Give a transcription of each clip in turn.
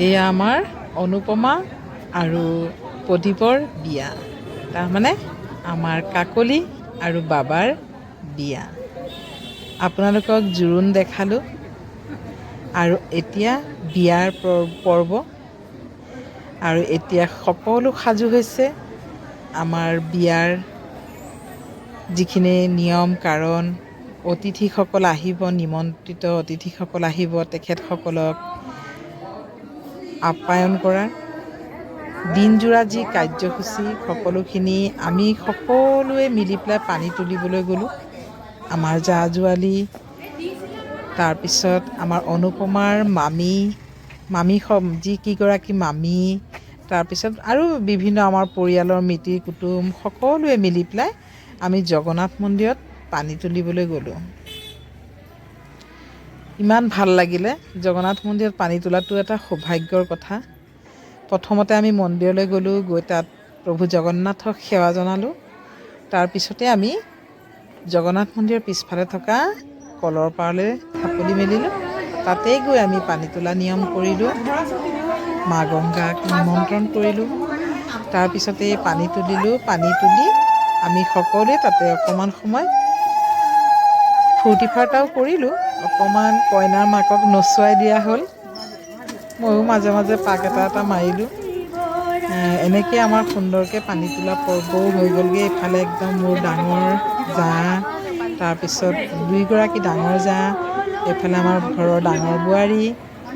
এয়া আমাৰ অনুপমা আৰু প্ৰদীপৰ বিয়া। তাৰমানে আমাৰ কাকলি আৰু বাবাৰ বিয়া। আপোনালোকক জোৰোণ দেখালোঁ আৰু এতিয়া বিয়াৰ পৰ্ব। আৰু এতিয়া সকলো সাজু হৈছে আমাৰ বিয়াৰ যিখিনি নিয়ম কাৰণ অতিথিসকল আহিব, নিমন্ত্ৰিত অতিথিসকল আহিব, তেখেতসকলক আপ্যায়ন কৰাৰ দিনযোৰা যি কাৰ্যসূচী সকলোখিনি আমি সকলোৱে মিলি পেলাই পানী তুলিবলৈ গ'লোঁ। আমাৰ জা-জোৱালি, তাৰপিছত আমাৰ অনুপমাৰ মামী যি কেইগৰাকী মামী, তাৰপিছত আৰু বিভিন্ন আমাৰ পৰিয়ালৰ মিতিৰ কুটুম সকলোৱে মিলি পেলাই আমি জগন্নাথ মন্দিৰত পানী তুলিবলৈ গ'লোঁ। ইমান ভাল লাগিলে। জগন্নাথ মন্দিৰত পানী তোলাটো এটা সৌভাগ্যৰ কথা। প্ৰথমতে আমি মন্দিৰলৈ গ'লোঁ, গৈ তাত প্ৰভু জগন্নাথক সেৱা জনালোঁ। তাৰপিছতে আমি জগন্নাথ মন্দিৰৰ পিছফালে থকা কলৰ পাৰলৈ ঢাপলি মেলিলোঁ। তাতেই গৈ আমি পানী তোলা নিয়ম কৰিলোঁ, মা গংগাক নিমন্ত্ৰণ কৰিলোঁ। তাৰপিছতে পানী তুলিলোঁ। পানী তুলি আমি সকলোৱে তাতে অকণমান সময় ফূৰ্তি ফাৰ্তাও কৰিলোঁ। অকণমান কইনাৰ মাকক নচুৱাই দিয়া হ'ল। ময়ো মাজে মাজে পাক এটা মাৰিলোঁ। এনেকৈ আমাৰ সুন্দৰকৈ পানী তোলা পৰ্বও হৈ গ'লগৈ। এইফালে একদম মোৰ ডাঙৰ জা, তাৰপিছত দুইগৰাকী ডাঙৰ জা, এইফালে আমাৰ ঘৰৰ ডাঙৰ বোৱাৰী,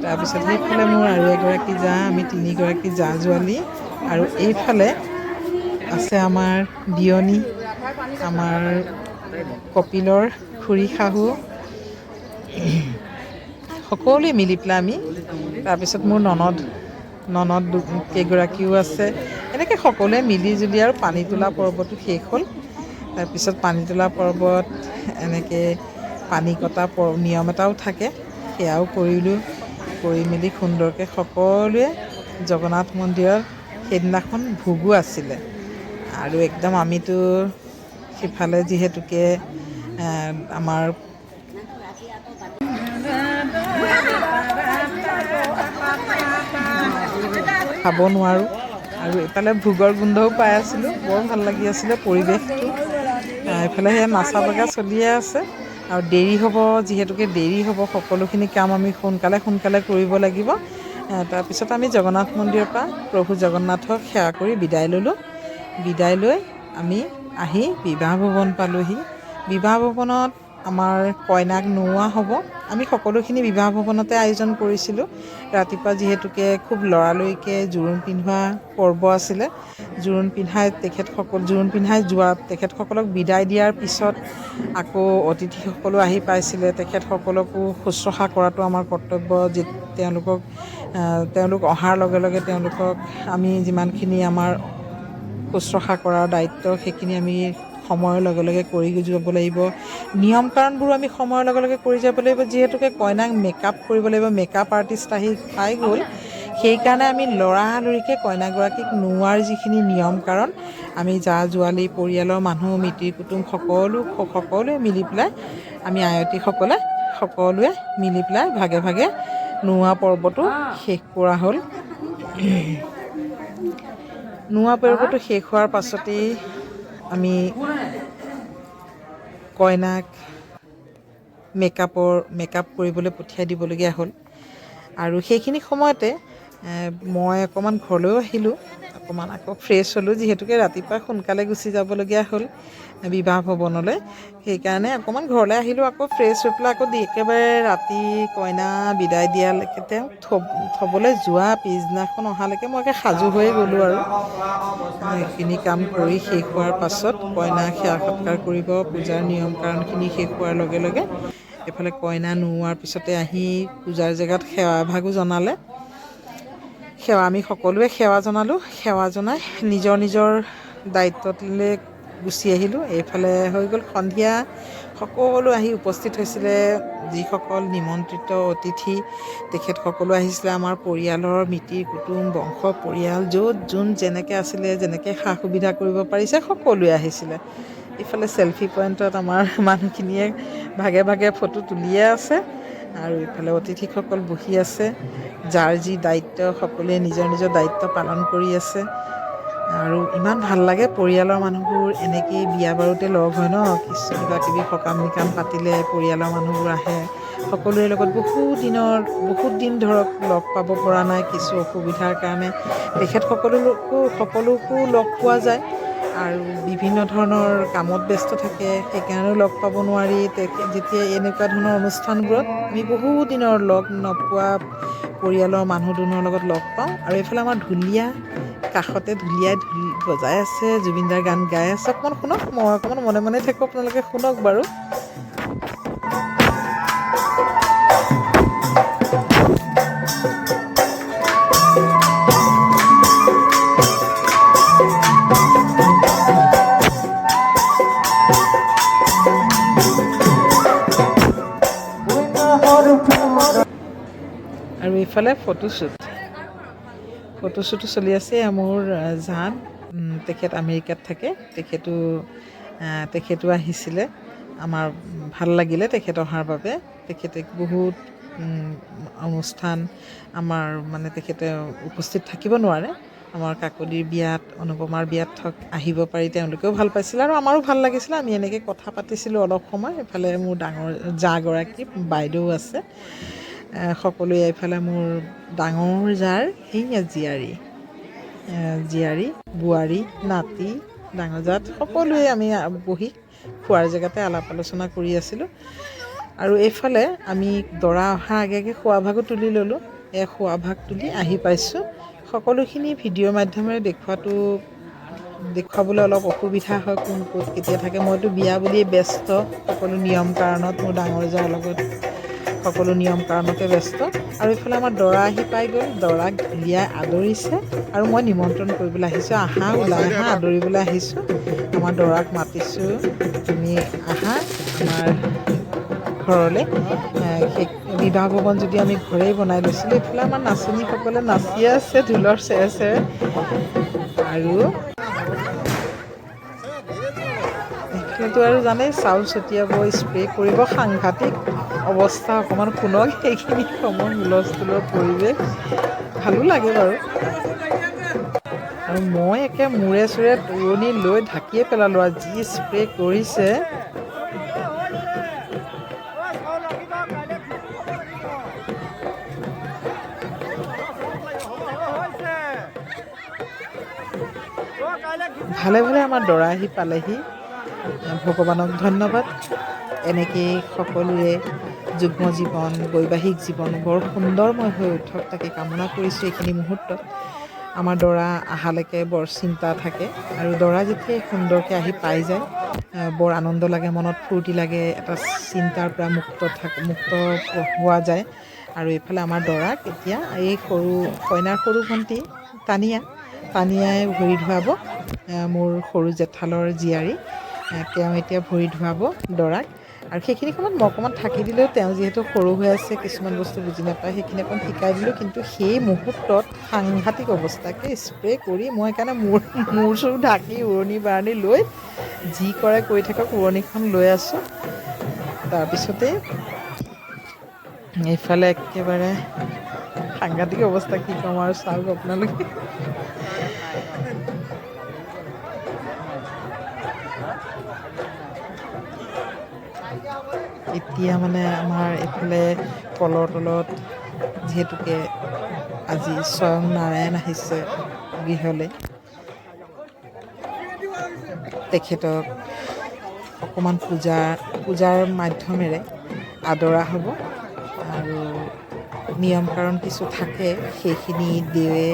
তাৰপিছত সেইফালে মোৰ আৰু এগৰাকী জা, আমি তিনিগৰাকী জা-জোৱালি, আৰু এইফালে আছে আমাৰ বিয়নী, আমাৰ কপিলৰ খুৰী শাহু, সকলোৱে মিলি পেলাই আমি, তাৰপিছত মোৰ ননদ কেইগৰাকীও আছে। এনেকৈ সকলোৱে মিলি জুলি আৰু পানী তোলা পৰ্বটো শেষ হ'ল। তাৰপিছত পানী তোলা পৰ্বত এনেকৈ পানী কটা নিয়ম এটাও থাকে, সেয়াও কৰিলোঁ। কৰি মেলি সুন্দৰকৈ সকলোৱে জগন্নাথ মন্দিৰত সেইদিনাখন ভোগো আছিলে। আৰু একদম আমিতো সিফালে যিহেতুকে আমাৰ খাব নোৱাৰোঁ, আৰু এইফালে ভোগৰ গোন্ধও পাই আছিলোঁ। বৰ ভাল লাগি আছিলে পৰিৱেশটো। এইফালে সেয়া নাচা বাগা চলিয়ে আছে। আৰু দেৰি হ'ব, যিহেতুকে দেৰি হ'ব, সকলোখিনি কাম আমি সোনকালে কৰিব লাগিব। তাৰপিছত আমি জগন্নাথ মন্দিৰৰ পৰা প্ৰভু জগন্নাথক সেৱা কৰি বিদায় ল'লোঁ। বিদায় লৈ আমি আহি বিবাহ ভৱন পালোঁহি। বিবাহ ভৱনত আমাৰ কইনাক নোওৱা হ'ব। আমি সকলোখিনি বিবাহ ভৱনতে আয়োজন কৰিছিলোঁ। ৰাতিপুৱা যিহেতুকে খুব লৰালৰিকৈ জোৰোণ পিন্ধোৱা পৰ্ব আছিলে, জোৰোণ পিন্ধাই যোৱা তেখেতসকলক বিদায় দিয়াৰ পিছত আকৌ অতিথিসকলো আহি পাইছিলে। তেখেতসকলকো শুশ্ৰূষা কৰাটো আমাৰ কৰ্তব্য। তেওঁলোক অহাৰ লগে লগে তেওঁলোকক আমি যিমানখিনি আমাৰ শুশ্ৰূষা কৰাৰ দায়িত্ব, সেইখিনি আমি সময়ৰ লগে লগে কৰি যাব লাগিব। নিয়ম কাৰণবোৰো আমি সময়ৰ লগে লগে কৰি যাব লাগিব। যিহেতুকে কইনাক মেকআপ কৰিব লাগিব, মেকআপ আৰ্টিষ্ট আহি পাই গ'ল, সেইকাৰণে আমি লৰালৰিকৈ কইনাগৰাকীক নোওৱাৰ যিখিনি নিয়ম কাৰণ, আমি জা-জোৱালি, পৰিয়ালৰ মানুহ, মিতিৰ কুটুম সকলোৱে মিলি পেলাই, আমি আয়তীসকলে সকলোৱে মিলি পেলাই ভাগে ভাগে নোওৱা পৰ্বটো শেষ কৰা হ'ল। নোওৱা পৰ্বটো শেষ হোৱাৰ পাছতেই আমি কইনাক মেকআপ কৰিবলৈ পঠিয়াই দিবলগীয়া হ'ল। আৰু সেইখিনি সময়তে মই অকণমান ঘৰলৈও আহিলোঁ, অকণমান আকৌ ফ্ৰেছ হ'লোঁ। যিহেতুকে ৰাতিপুৱা সোনকালে গুচি যাবলগীয়া হ'ল বিবাহ ভৱনলৈ, সেইকাৰণে অকণমান ঘৰলৈ আহিলোঁ। আকৌ ফ্ৰেছ হৈ পেলাই আকৌ একেবাৰে ৰাতি কইনা বিদায় দিয়ালৈকে, তেওঁক থ'বলৈ যোৱা পিছদিনাখন অহালৈকে মই সাজু হৈয়ে গ'লোঁ। আৰু এইখিনি কাম কৰি শেষ হোৱাৰ পাছত কইনাক সেৱা সৎকাৰ কৰিব, পূজাৰ নিয়ম কাৰণখিনি শেষ হোৱাৰ লগে লগে এইফালে কইনা নোওৱাৰ পিছতে আহি পূজাৰ জেগাত সেৱা এভাগো জনালে। আমি সকলোৱে সেৱা জনালোঁ। সেৱা জনাই নিজৰ নিজৰ দায়িত্বলৈ গুচি আহিলোঁ। এইফালে হৈ গ'ল সন্ধিয়া। সকলো আহি উপস্থিত হৈছিলে। যিসকল নিমন্ত্ৰিত অতিথি, তেখেতসকলো আহিছিলে। আমাৰ পৰিয়ালৰ মিতিৰ কুটুম, বংশ পৰিয়াল, য'ত যোন যেনেকৈ আছিলে, যেনেকৈ সা সুবিধা কৰিব পাৰিছে, সকলোৱে আহিছিলে। ইফালে চেল্ফি পইণ্টত আমাৰ মানুহখিনিয়ে ভাগে ভাগে ফটো তুলিয়ে আছে। আৰু ইফালে অতিথিসকল বহি আছে, যাৰ যি দায়িত্ব সকলোৱে নিজৰ নিজৰ দায়িত্ব পালন কৰি আছে। আৰু ইমান ভাল লাগে, পৰিয়ালৰ মানুহবোৰ এনেকেই বিয়া বাৰুতে লগ হয় ন, কিছু কিবা কিবি সকাম নিকাম পাতিলে পৰিয়ালৰ মানুহবোৰ আহে। সকলোৰে লগত বহুত দিন ধৰক লগ পাব পৰা নাই, কিছু অসুবিধাৰ কাৰণে সকলোকো লগ পোৱা যায় আৰু বিভিন্ন ধৰণৰ কামত ব্যস্ত থাকে, সেইকাৰণেও লগ পাব নোৱাৰি। যেতিয়া এনেকুৱা ধৰণৰ অনুষ্ঠানবোৰত আমি বহু দিনৰ লগ নোপোৱা পৰিয়ালৰ মানুহ দুনুহৰ লগত লগ পাওঁ। আৰু এইফালে আমাৰ ঢুলীয়া কাষতে ঢুলীয়াই ঢোল বজাই আছে, জুবিনদাৰ গান গাই আছে। অকণমান শুনক, মই অকণমান মনে মনে থাকোঁ, আপোনালোকে শুনক বাৰু। আৰু এইফালে ফটোশ্বুটো চলি আছে। মোৰ জান, তেখেত আমেৰিকাত থাকে, তেখেতো আহিছিলে। আমাৰ ভাল লাগিলে তেখেত অহাৰ বাবে। তেখেতে বহুত অনুষ্ঠান আমাৰ মানে তেখেতে উপস্থিত থাকিব নোৱাৰে। আমাৰ কাকলিৰ বিয়াত, অনুপমাৰ বিয়াত আহিব পাৰি তেওঁলোকেও ভাল পাইছিলে আৰু আমাৰো ভাল লাগিছিলে। আমি এনেকৈ কথা পাতিছিলোঁ অলপ সময়। এইফালে মোৰ ডাঙৰ জাগৰাকী বাইদেউ আছে, সকলোৱে। এইফালে মোৰ ডাঙৰ জাৰ সেয়া জীয়াৰী, বোৱাৰী, নাতি, ডাঙৰ জাত সকলোৱে আমি বহি খোৱাৰ জেগাতে আলাপ আলোচনা কৰি আছিলোঁ। আৰু এইফালে আমি দৰা অহাৰ আগে আগে খোৱাভাগো তুলি ল'লোঁ। খোৱাভাগ তুলি আহি পাইছোঁ। সকলোখিনি ভিডিঅ'ৰ মাধ্যমেৰে দেখুৱাবলৈ অলপ অসুবিধা হয়, কোন ক'ত কেতিয়া থাকে। মইতো বিয়া বুলিয়ে ব্যস্ত, সকলো নিয়ম কাৰণত মোৰ ডাঙৰজাৰ লগত সকলো নিয়ম কাৰণতে ব্যস্ত। আৰু এইফালে আমাৰ দৰা আহি পাই গ'ল। দৰাক ঢুলীয়াই আদৰিছে আৰু মই নিমন্ত্ৰণ কৰিবলৈ আহিছোঁ, আহা, ওলাই আহা, আদৰিবলৈ আহিছোঁ। আমাৰ দৰাক মাতিছোঁ, তুমি আহা আমাৰ ঘৰলৈ। সেই বিবাহ ভৱন যদি আমি ঘৰেই বনাই লৈছিলোঁ। এইফালে আমাৰ নাচনীসকলে নাচিয়ে আছে ঢোলৰ চেৰে চেৰে। আৰু এইফালেতো আৰু জানেই, চাউল ছটিয়াব, স্প্ৰে কৰিব, সাংঘাতিক অৱস্থা। অকণমান শুনক, সেইখিনি সময় হুলস্থুলৰ পৰিৱেশ, ভালো লাগে বাৰু। আৰু মই একে মূৰে চূৰে তোৰণি লৈ ঢাকিয়ে পেলালোঁ আৰু যি স্প্ৰে কৰিছে। ভালে ভালে আমাৰ দৰা আহি পালেহি, ভগৱানক ধন্যবাদ। এনেকেই সকলোৰে যুগ্ম জীৱন, বৈবাহিক জীৱন বৰ সুন্দৰময় হৈ উঠক, তাকে কামনা কৰিছোঁ। এইখিনি মুহূৰ্তত আমাৰ দৰা অহালৈকে বৰ চিন্তা থাকে, আৰু দৰা যেতিয়া সুন্দৰকৈ আহি পাই যায়, বৰ আনন্দ লাগে, মনত ফূৰ্তি লাগে, এটা চিন্তাৰ পৰা মুক্ত হোৱা যায়। আৰু এইফালে আমাৰ দৰাক এতিয়া এই কইনাৰ সৰু ভণ্টি তানিয়াই ভৰি ধুৱাব। মোৰ সৰু জেঠালৰ জীয়াৰী, তেওঁ এতিয়া ভৰি ধুৱাব দৰাক। আৰু সেইখিনি সময়ত মই অকণমান থাকি দিলেও, তেওঁ যিহেতু সৰু হৈ আছে, কিছুমান বস্তু বুজি নাপায়, সেইখিনি অকণ শিকাই দিলোঁ। কিন্তু সেই মুহূৰ্তত সাংঘাতিক অৱস্থাকৈ স্প্ৰে কৰি মই সেইকাৰণে মূৰ চূৰ ঢাকি উৰণি বাৰণি লৈ যি কৰে কৰি থাকক, উৰণিখন লৈ আছোঁ। তাৰপিছতে এইফালে একেবাৰে সাংঘাতিক অৱস্থা, কি ক'ম আৰু, চাওক আপোনালোকে। এতিয়া মানে আমাৰ এইফালে কলৰ তলত, যিহেতুকে আজি স্বয়ং নাৰায়ণ আহিছে গৃহলৈ, তেখেতক অকণমান পূজাৰ মাধ্যমেৰে আদৰা হ'ব। আৰু নিয়ম কাৰণ কিছু থাকে, সেইখিনি দেৱে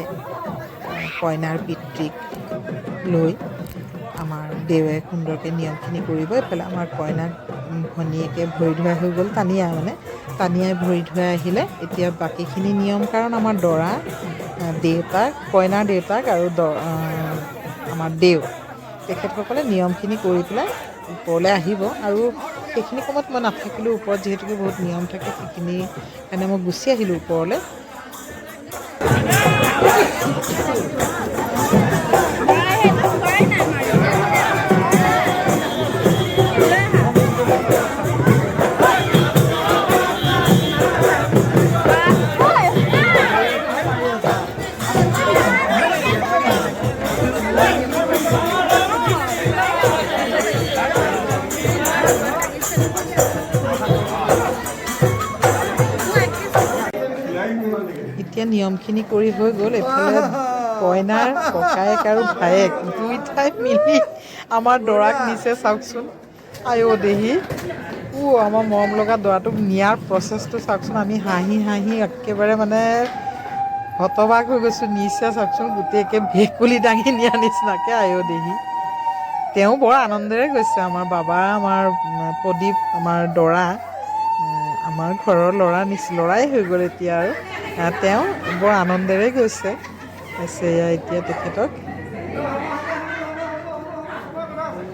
কইনাৰ পিতৃক লৈ আমাৰ দেৱে সুন্দৰকৈ নিয়মখিনি কৰিব। এইফালে আমাৰ কইনাক ভনীয়েকে ভৰি ধুৱাই হৈ গ'ল, তানিয়াই ভৰি ধুৱাই আহিলে। এতিয়া বাকীখিনি নিয়ম কাৰণ আমাৰ দৰা, কইনাৰ দেউতাক আৰু আমাৰ তেখেতসকলে নিয়মখিনি কৰি পেলাই ওপৰলৈ আহিব। আৰু সেইখিনি সময়ত মই নাথাকিলোঁ ওপৰত, যিহেতুকে বহুত নিয়ম থাকে, সেইখিনি কাৰণে মই গুচি আহিলোঁ ওপৰলৈ। এতিয়া নিয়মখিনি কৰি হৈ গ'ল। এফালে কইনাৰ ককায়েক আৰু ভায়েক দুইটাই মিলি আমাৰ দৰাক নিছে চাওকচোন। আইঅ দেহি আমাৰ মৰম লগা দৰাটোক নিয়াৰ প্ৰচেছটো চাওকচোন। আমি হাঁহি হাঁহি একেবাৰে মানে হতবাক হৈ গৈছোঁ। নিছে চাওকচোন, গোটেইকে ভেকুলী দাঙি নিয়াৰ নিচিনাকৈ। আইঅ দেহি তেওঁ বৰ আনন্দেৰে গৈছে। আমাৰ বাবা, আমাৰ প্ৰদীপ, আমাৰ দৰা, আমাৰ ঘৰৰ ল'ৰাই হৈ গ'ল এতিয়া। আৰু তেওঁ বৰ আনন্দেৰে গৈছে। এয়া এতিয়া তেখেতক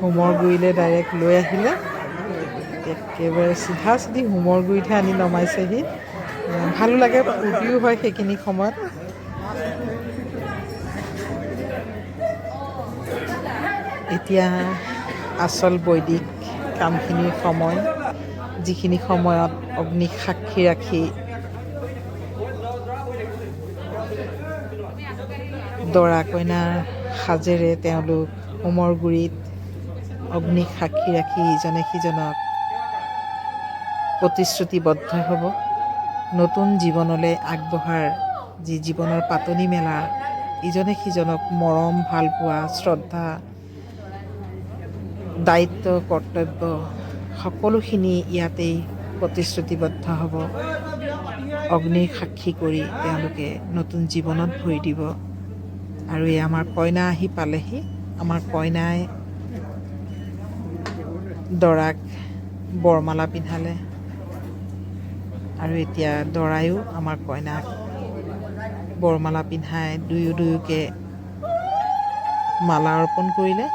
হোমৰ গুৰিলৈ ডাইৰেক্ট লৈ আহিলে। একেবাৰে চিধা হোমৰ গুৰিতহে আনি নমাইছেহি। ভালো লাগে, ফূৰ্তিও হয় সেইখিনি সময়ত। এতিয়া আচল বৈদিক কামখিনিৰ সময়, যিখিনি সময়ত অগ্নিক সাক্ষী ৰাখি দৰা কইনাৰ সাজেৰে তেওঁলোক হোমৰ গুৰিত অগ্নিক সাক্ষী ৰাখি ইজনে সিজনক প্ৰতিশ্ৰুতিবদ্ধ হ'ব। নতুন জীৱনলৈ আগবঢ়াৰ যি জীৱনৰ পাতনি মেলা, ইজনে সিজনক মৰম, ভালপোৱা, শ্ৰদ্ধা, দায়িত্ব, কৰ্তব্য সকলোখিনি ইয়াতেই প্ৰতিশ্ৰুতিবদ্ধ হ'ব। অগ্নিৰ সাক্ষী কৰি তেওঁলোকে নতুন জীৱনত ভৰি দিব। আৰু এই আমাৰ কইনা আহি পালেহি। আমাৰ কইনাই দৰাক বৰমালা পিন্ধালে। আৰু এতিয়া দৰায়ো আমাৰ কইনাক বৰমালা পিন্ধাই দুয়োকে মালা অৰ্পণ কৰিলে।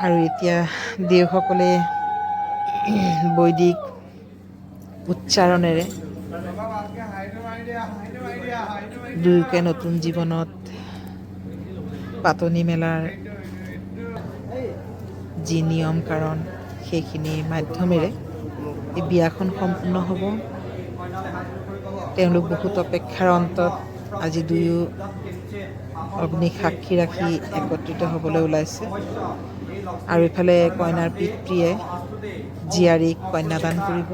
আৰু এতিয়া দেওসকলে বৈদিক উচ্চাৰণেৰে দুয়োকে নতুন জীৱনত পাতনি মেলাৰ যি নিয়ম কাৰন, সেইখিনিৰ মাধ্যমেৰে এই বিয়াখন সম্পূৰ্ণ হ'ব। তেওঁলোক বহুত অপেক্ষাৰ অন্তত আজি দুয়ো অগ্নিক সাক্ষী ৰাখি একত্ৰিত হ'বলৈ ওলাইছে। আৰু ইফালে কইনাৰ পিতৃয়ে জীয়াৰীক কন্যাদান কৰিব।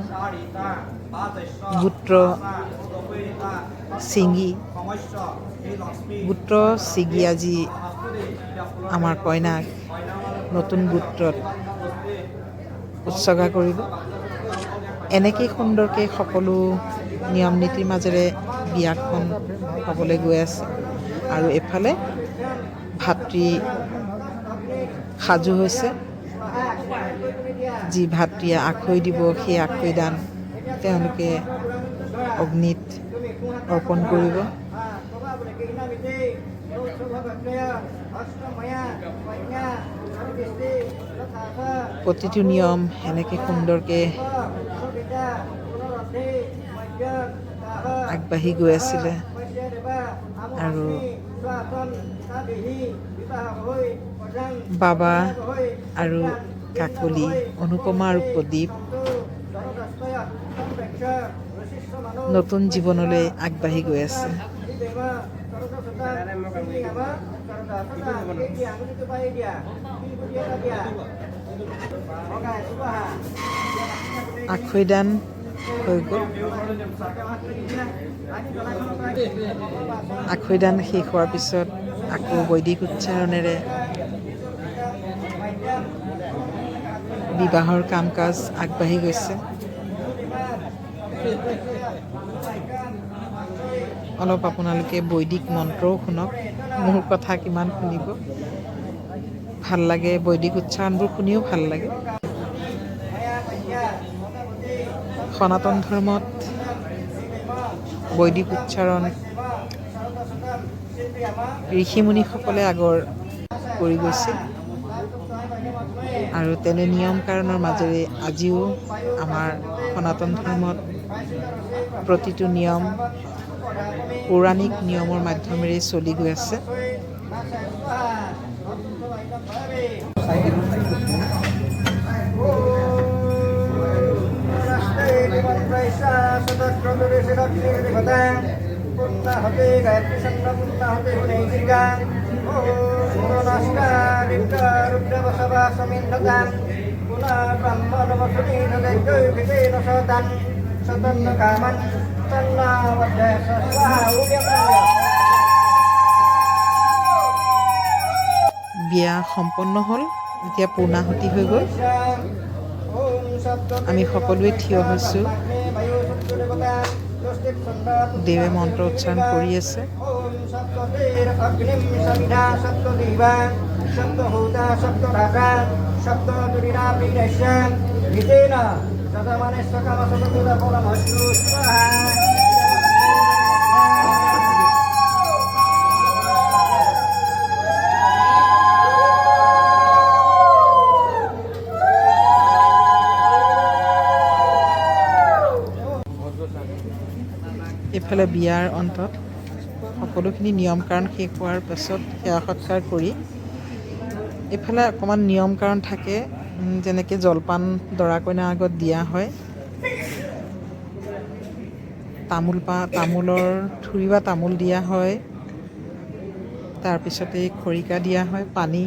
গোত্ৰ ছিগি আজি আমাৰ কইনাক নতুন গোত্ৰত উৎসৰ্গা কৰিব। এনেকেই সুন্দৰকৈ সকলো নিয়ম নীতিৰ মাজেৰে বিয়াখন হ'বলৈ গৈ আছে। আৰু এফালে ভাতৃ সাজু হৈছে। যি ভাতৃয়ে আখৈ দিব, সেই আখৈদান তেওঁলোকে অগ্নিত অৰ্পণ কৰিব। প্ৰতিটো নিয়ম এনেকৈ সুন্দৰকৈ আগবাঢ়ি গৈ আছিলে। আৰু বাবা আৰু কাকলি, অনুপমা আৰু প্ৰদীপ নতুন জীৱনলৈ আগবাঢ়ি গৈ আছে। আখৈদান হৈ গ'ল। আখৈদান শেষ হোৱাৰ পিছত আকৌ বৈদিক উচ্চাৰণেৰে বিবাহৰ কাম কাজ আগবাঢ়ি গৈছে। অলপ আপোনালোকে বৈদিক মন্ত্ৰও শুনক। মোৰ কথা কিমান শুনিব, ভাল লাগে। বৈদিক উচ্চাৰণবোৰ শুনিও ভাল লাগে। সনাতন ধৰ্মত বৈদিক উচ্চাৰণ ঋষিমুনিসকলে আগৰ কৰি গৈছিল। আৰু তেনে নিয়ম কাৰণৰ মাজেৰে আজিও আমাৰ সনাতন ধৰ্মত প্ৰতিটো নিয়ম পৌৰাণিক নিয়মৰ মাধ্যমেৰে চলি গৈ আছে। सतन्न कामन तन्नावद्य स्वाहा বিয়া সম্পন্ন হ'ল। এতিয়া পূৰ্ণাহুতি হৈ গ'ল। আমি সকলোৱে থিয় হৈছোঁ। দেৱে মন্ত্ৰ উচ্চাৰণ কৰি আছে। এইফালে বিয়াৰ অন্তত সকলোখিনি নিয়ম কাৰণ শেষ হোৱাৰ পাছত সেৱা সৎকাৰ কৰি এইফালে অকণমান নিয়ম কাৰণ থাকে, যেনেকৈ জলপান দৰা কইনাৰ আগত দিয়া হয়। তামোলৰ থুৰি বা তামোল দিয়া হয়। তাৰপিছতে খৰিকা দিয়া হয়, পানী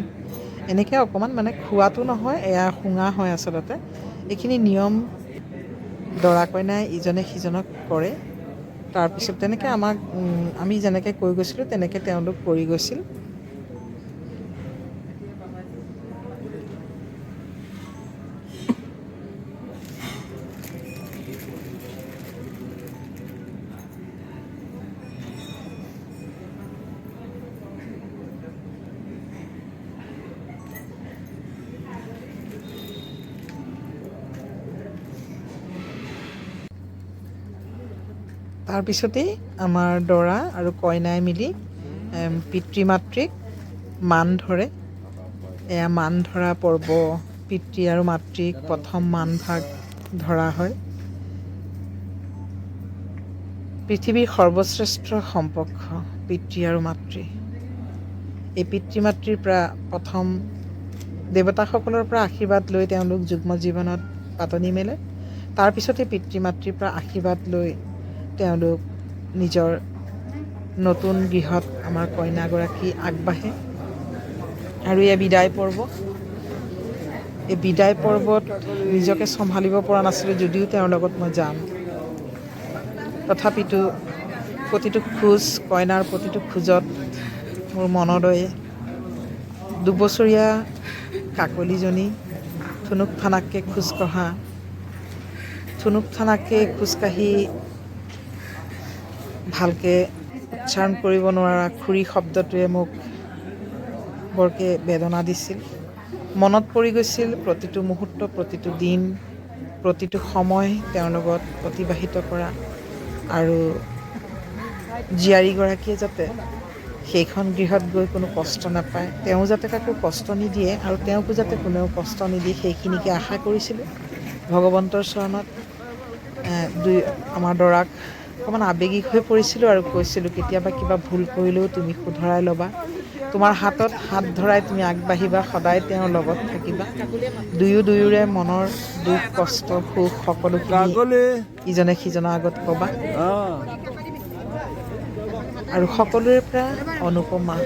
এনেকৈ অকণমান মানে খোৱাটো নহয়, এয়া শুঙা হয় আচলতে। এইখিনি নিয়ম দৰা কইনাই ইজনে সিজনক কৰে। তাৰপিছত তেনেকৈ আমি যেনেকৈ কৈ গৈছিলোঁ তেনেকৈ তেওঁলোক কৰি গৈছিল। তাৰপিছতেই আমাৰ দৰা আৰু কইনাই মিলি পিতৃ মাতৃক মান ধৰে। এয়া মান ধৰা পৰ্ব। পিতৃ আৰু মাতৃক প্ৰথম মান ভাগ ধৰা হয়। পৃথিৱীৰ সৰ্বশ্ৰেষ্ঠ সম্পৰ্ক পিতৃ আৰু মাতৃ। এই পিতৃ মাতৃৰ পৰা প্ৰথম দেৱতাসকলৰ পৰা আশীৰ্বাদ লৈ তেওঁলোক যুগ্ম জীৱনত পাতনি মেলে। তাৰপিছতে পিতৃ মাতৃৰ পৰা আশীৰ্বাদ লৈ তেওঁলোক নিজৰ নতুন গৃহত আমাৰ কইনাগৰাকী আগবাঢ়ে। আৰু এয়া বিদায় পৰ্ব। এই বিদায় পৰ্বত নিজকে চম্ভালিব পৰা নাছিলোঁ, যদিও তেওঁৰ লগত মই যাম। তথাপিতো প্ৰতিটো খোজ, কইনাৰ প্ৰতিটো খোজত মোৰ মনলৈ দুবছৰীয়া কাকলিজনী থুনুক থানাককৈ খোজকঢ়া, থুনুক থানাককৈ খোজকাঢ়ি ভালকৈ উচ্চাৰণ কৰিব নোৱাৰা খুৰী শব্দটোৱে মোক বৰকৈ বেদনা দিছিল। মনত পৰি গৈছিল প্ৰতিটো মুহূৰ্ত, প্ৰতিটো দিন, প্ৰতিটো সময় তেওঁৰ লগত অতিবাহিত কৰা। আৰু জীয়াৰীগৰাকীয়ে যাতে সেইখন গৃহত গৈ কোনো কষ্ট নাপায়, তেওঁ যাতে কাকো কষ্ট নিদিয়ে আৰু তেওঁকো যাতে কোনেও কষ্ট নিদিয়ে, সেইখিনিকে আশা কৰিছিলোঁ। ভগৱন্তৰ চৰণত আমাৰ দৰাক অকণমান আৱেগিক হৈ পৰিছিলোঁ আৰু কৈছিলোঁ, কেতিয়াবা কিবা ভুল কৰিলেও তুমি শুধৰাই ল'বা। তোমাৰ হাতত হাত ধৰাই তুমি আগবাঢ়িবা, সদায় তেওঁৰ লগত থাকিবা। দুয়োৰে মনৰ দুখ, কষ্ট, সুখ সকলোখিনি ইজনে সিজনৰ আগত ক'বা। আৰু সকলোৰে পৰা অনুপমা,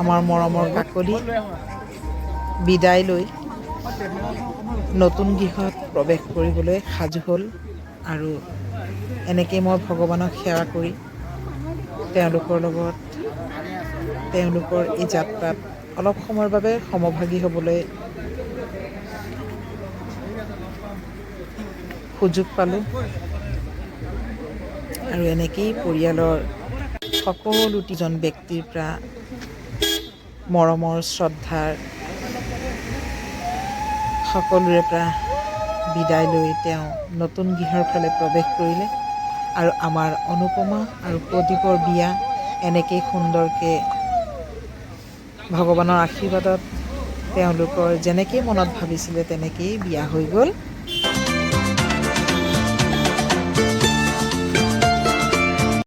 আমাৰ মৰমৰ কাকলি, বিদায় লৈ নতুন গৃহত প্ৰৱেশ কৰিবলৈ সাজু হ'ল। আৰু এনেকেই মই ভগৱানক সেৱা কৰি তেওঁলোকৰ লগত তেওঁলোকৰ এই যাত্ৰাত অলপ সময়ৰ বাবে সমভাগী হ'বলৈ সুযোগ পালোঁ। আৰু এনেকেই পৰিয়ালৰ সকলোজন ব্যক্তিৰ পৰা মৰমৰ, শ্ৰদ্ধাৰ সকলোৰে পৰা বিদায় লৈ তেওঁ নতুন গৃহৰ ফালে প্ৰৱেশ কৰিলে। আৰু আমাৰ অনুপমা আৰু প্ৰদীপৰ বিয়া এনেকেই সুন্দৰকৈ ভগৱানৰ আশীৰ্বাদত তেওঁলোকৰ যেনেকেই মনত ভাবিছিলে তেনেকেই বিয়া হৈ গ'ল।